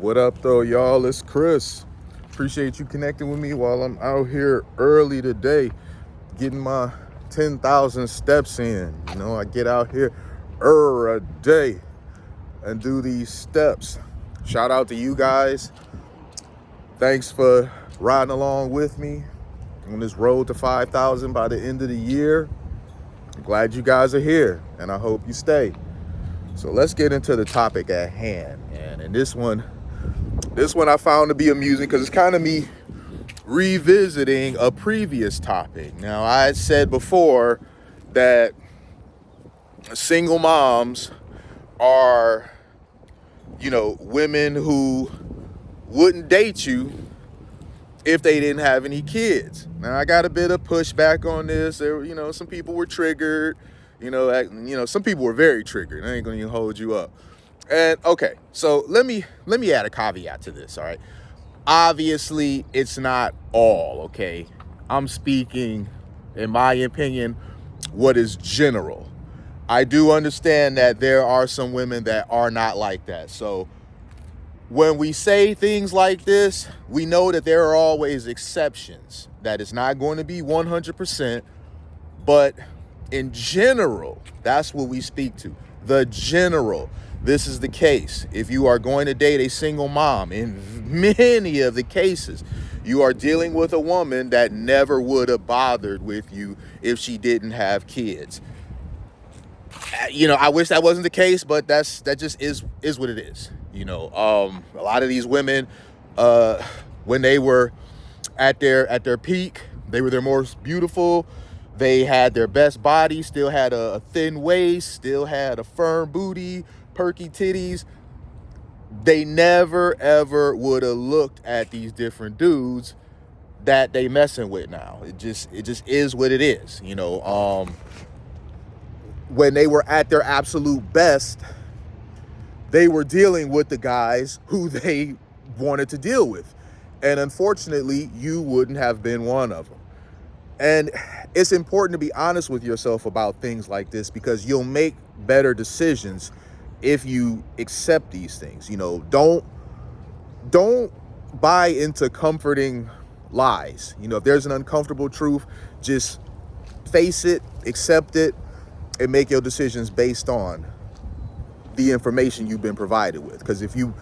What up, though, y'all? It's Chris. Appreciate you connecting with me while I'm out here early today, getting my 10,000 steps in. I get out here a day and do these steps. Shout out to you guys. Thanks for riding along with me on this road to 5,000 by the end of the year. I'm glad you guys are here, and I hope you stay. So let's get into the topic at hand, man. And this one I found to be amusing because it's kind of me revisiting a previous topic. Now, I had said before that single moms are, women who wouldn't date you if they didn't have any kids. Now, I got a bit of pushback on this. There, some people were triggered. Some people were very triggered. I ain't gonna even hold you up. And okay, so let me add a caveat to this. All right, obviously it's not all. Okay, I'm speaking, in my opinion, what is general. I do understand that there are some women that are not like that. So when we say things like this, we know that there are always exceptions. That it's not going to be 100%, but in general, that's what we speak to. The general. This is the case. If you are going to date a single mom, in many of the cases, you are dealing with a woman that never would have bothered with you if she didn't have kids. I wish that wasn't the case, but that just is what it is. A lot of these women, when they were at their peak, they were their most beautiful. They had their best body, still had a thin waist, still had a firm booty, perky titties. They never, ever would have looked at these different dudes that they messing with now. It just is what it is. When they were at their absolute best, they were dealing with the guys who they wanted to deal with. And unfortunately, you wouldn't have been one of them. And it's important to be honest with yourself about things like this because you'll make better decisions if you accept these things. Don't buy into comforting lies. If there's an uncomfortable truth, just face it, accept it, and make your decisions based on the information you've been provided with. Because if you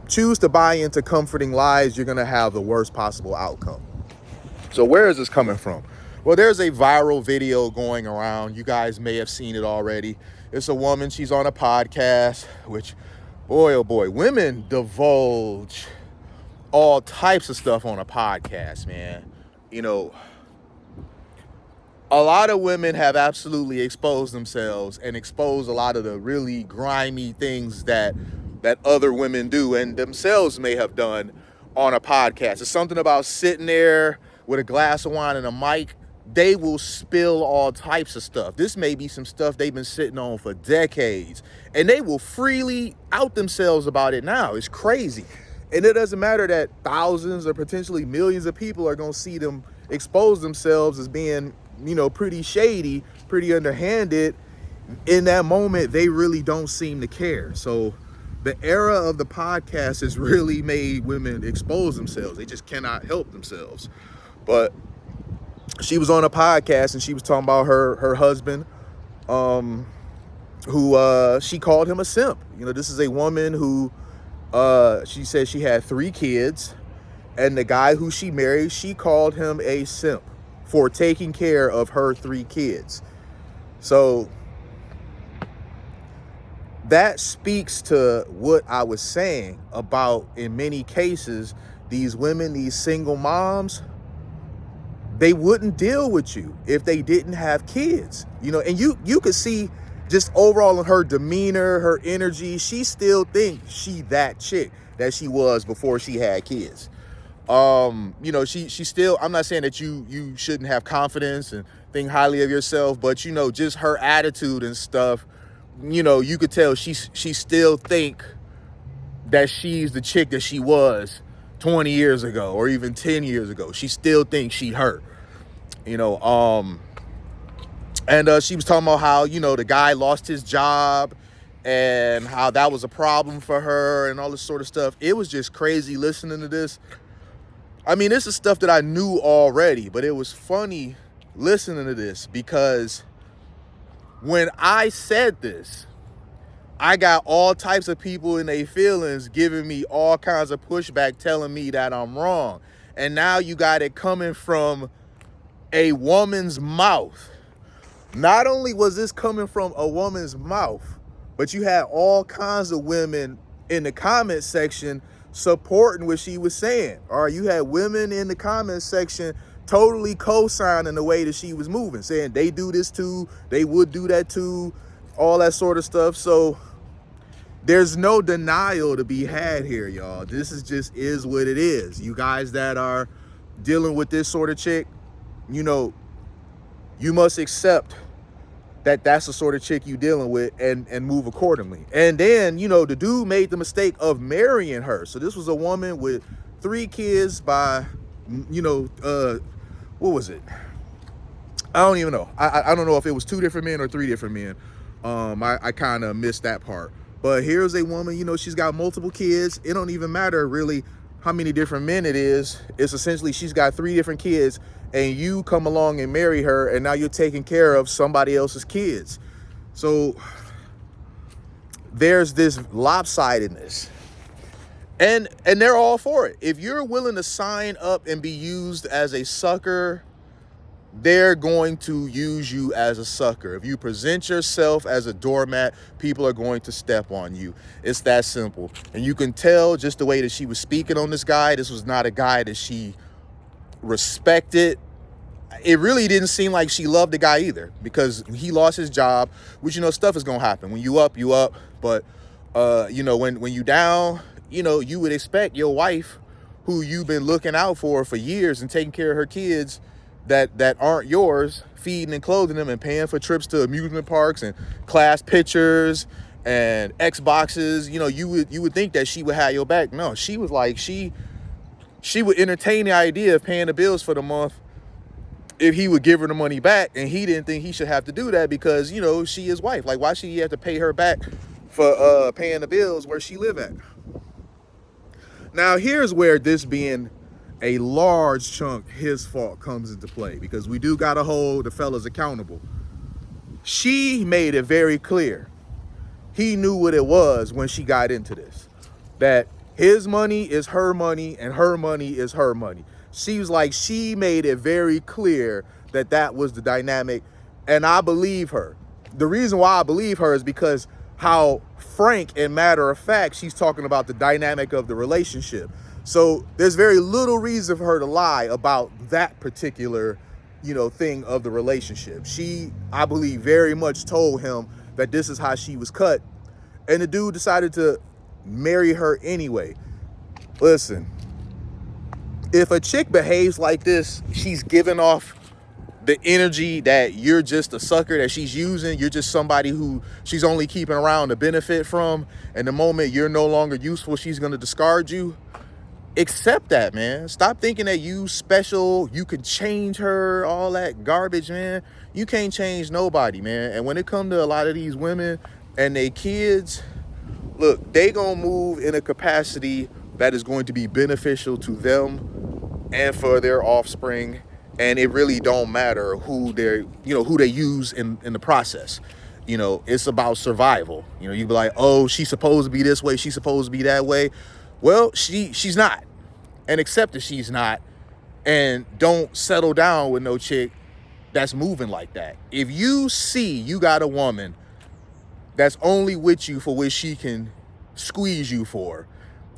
choose to buy into comforting lies, you're going to have the worst possible outcome. So where is this coming from? Well, there's a viral video going around. You guys may have seen it already. It's a woman. She's on a podcast, which, boy, oh boy, women divulge all types of stuff on a podcast, man. A lot of women have absolutely exposed themselves and exposed a lot of the really grimy things that other women do and themselves may have done on a podcast. It's something about sitting there with a glass of wine and a mic. They will spill all types of stuff. This may be some stuff they've been sitting on for decades, and they will freely out themselves about it now. It's crazy. And it doesn't matter that thousands or potentially millions of people are going to see them expose themselves as being, pretty shady, pretty underhanded. In that moment, they really don't seem to care. So the era of the podcast has really made women expose themselves. They just cannot help themselves. But she was on a podcast and she was talking about her husband, who she called him a simp. This is a woman who she said she had 3 kids, and the guy who she married, she called him a simp for taking care of her 3 kids. So that speaks to what I was saying about, in many cases, these women, these single moms, they wouldn't deal with you if they didn't have kids. And you could see just overall in her demeanor, her energy, she still thinks she that chick that she was before she had kids. She still, I'm not saying that you shouldn't have confidence and think highly of yourself, but just her attitude and stuff, you could tell she still think that she's the chick that she was 20 years ago or even 10 years ago. She still thinks she her. And she was talking about how, the guy lost his job and how that was a problem for her and all this sort of stuff. It was just crazy listening to this. I mean, this is stuff that I knew already, but it was funny listening to this because when I said this, I got all types of people in their feelings giving me all kinds of pushback, telling me that I'm wrong. And now you got it coming from a woman's mouth. Not only was this coming from a woman's mouth, but you had all kinds of women in the comment section supporting what she was saying. Or you had women in the comment section totally co-signing the way that she was moving, saying they do this too, they would do that too, all that sort of stuff. So there's no denial to be had here, y'all. This is what it is. You guys that are dealing with this sort of chick, you know, you must accept that that's the sort of chick you dealing with and move accordingly. And then, you know, the dude made the mistake of marrying her. So this was a woman with 3 kids by, you know, what was it? I don't even know. I don't know if it was 2 different men or 3 different men. I kind of missed that part. But here's a woman, you know, she's got multiple kids. It don't even matter really how many different men it is. It's essentially she's got 3 different kids, and you come along and marry her, and now you're taking care of somebody else's kids. So there's this lopsidedness. And they're all for it. If you're willing to sign up and be used as a sucker, they're going to use you as a sucker. If you present yourself as a doormat, people are going to step on you. It's that simple. And you can tell just the way that she was speaking on this guy. This was not a guy that she respected. It really didn't seem like she loved the guy either, because he lost his job, which, you know, stuff is going to happen. When you up, you up. But, you know, when you down, you know, you would expect your wife, who you've been looking out for years and taking care of her kids, that aren't yours, feeding and clothing them and paying for trips to amusement parks and class pictures and Xboxes, you know, you would think that she would have your back. No, she was like, she would entertain the idea of paying the bills for the month if he would give her the money back, and he didn't think he should have to do that because, you know, she is wife. Like, why should he have to pay her back for paying the bills where she live at? Now, here's where this being a large chunk his fault comes into play, because we do got to hold the fellas accountable. She made it very clear. He knew what it was when she got into this, that his money is her money and her money is her money. She was like, she made it very clear that that was the dynamic, and I believe her. The reason why I believe her is because how frank and matter of fact she's talking about the dynamic of the relationship. So there's very little reason for her to lie about that particular, you know, thing of the relationship. She, I believe, very much told him that this is how she was cut. And the dude decided to marry her anyway. Listen, if a chick behaves like this, she's giving off the energy that you're just a sucker that she's using. You're just somebody who she's only keeping around to benefit from. And the moment you're no longer useful, she's going to discard you. Accept that, man. Stop thinking that you special, you could change her, all that garbage, man. You can't change nobody, man. And when it comes to a lot of these women and their kids, look, they gonna move in a capacity that is going to be beneficial to them and for their offspring. And it really don't matter who they're, you know, who they use in the process. You know, it's about survival. You know, you be like, oh, she's supposed to be this way, she's supposed to be that way. Well, she's not. And accept that she's not. And don't settle down with no chick that's moving like that. If you see you got a woman that's only with you for what she can squeeze you for,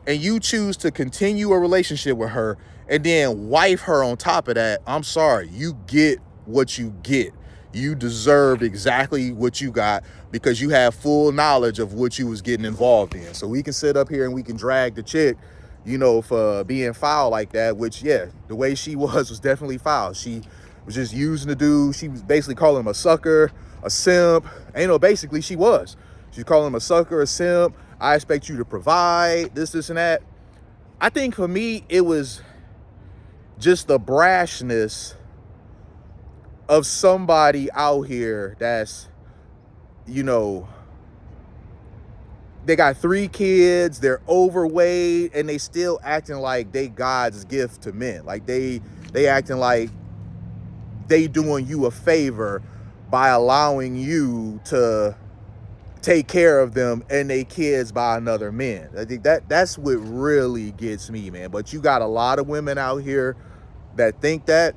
and you choose to continue a relationship with her and then wife her on top of that, I'm sorry, you get what you get. You deserved exactly what you got because you have full knowledge of what you was getting involved in. So we can sit up here and we can drag the chick, you know, for being foul like that, which, yeah, the way she was definitely foul. She was just using the dude. She was basically calling him a sucker, a simp. And, you know, basically she was. She's calling him a sucker, a simp. I expect you to provide this, and that. I think for me, it was just the brashness of somebody out here that's, you know, they got 3 kids, they're overweight, and they still acting like they God's gift to men. Like they acting like they doing you a favor by allowing you to take care of them and they kids by another man. I think that's what really gets me, man. But you got a lot of women out here that think that,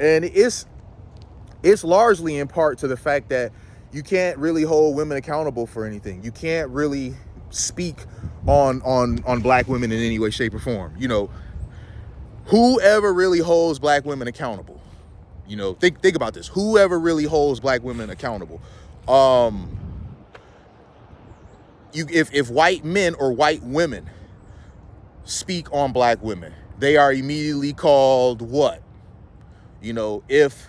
and it's largely in part to the fact that you can't really hold women accountable for anything. You can't really speak on black women in any way, shape, or form. You know, whoever really holds black women accountable? You know, think about this. Whoever really holds black women accountable? If white men or white women speak on black women, they are immediately called what? You know, if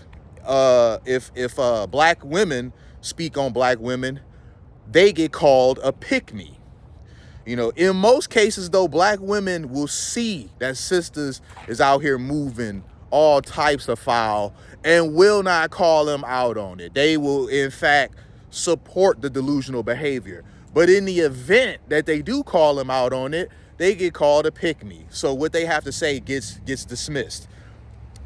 black women speak on black women, they get called a pick-me. You know, in most cases, though, black women will see that sisters is out here moving all types of foul and will not call them out on it. They will, in fact, support the delusional behavior. But in the event that they do call them out on it, they get called a pick-me. So what they have to say gets dismissed.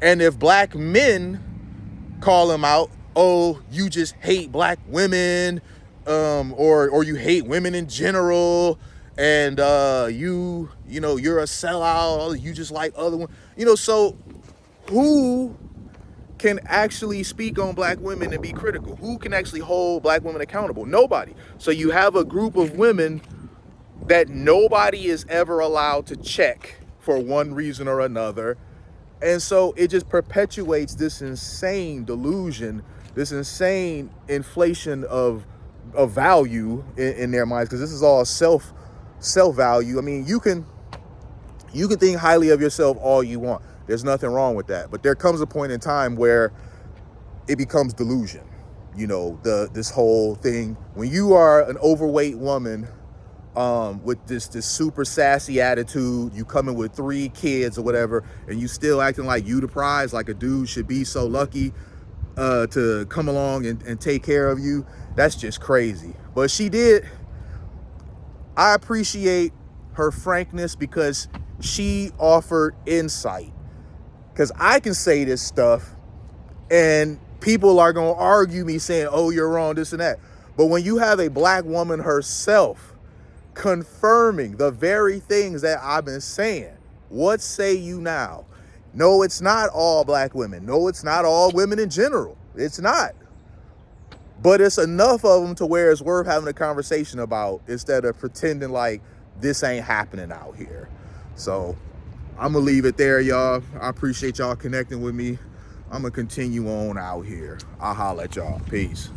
And if black men call them out, oh, you just hate black women, or you hate women in general, and you know, you're a sellout, you just like other ones. You know, so who can actually speak on black women and be critical? Who can actually hold black women accountable? Nobody. So you have a group of women that nobody is ever allowed to check for one reason or another. And so it just perpetuates this insane delusion, this insane inflation of value in their minds, because this is all self value. I mean, you can think highly of yourself all you want. There's nothing wrong with that. But there comes a point in time where it becomes delusion. You know, this whole thing, when you are an overweight woman with this super sassy attitude, you coming with 3 kids or whatever, and you still acting like you the prize, like a dude should be so lucky to come along and take care of you. That's just crazy. But she did. I appreciate her frankness because she offered insight. Because I can say this stuff and people are going to argue me saying, oh, you're wrong, this and that. But when you have a black woman herself confirming the very things that I've been saying, what say you now? No, it's not all black women. No, it's not all women in general. It's not. But it's enough of them to where it's worth having a conversation about, instead of pretending like this ain't happening out here. So I'm going to leave it there, y'all. I appreciate y'all connecting with me. I'm going to continue on out here. I'll holler at y'all. Peace.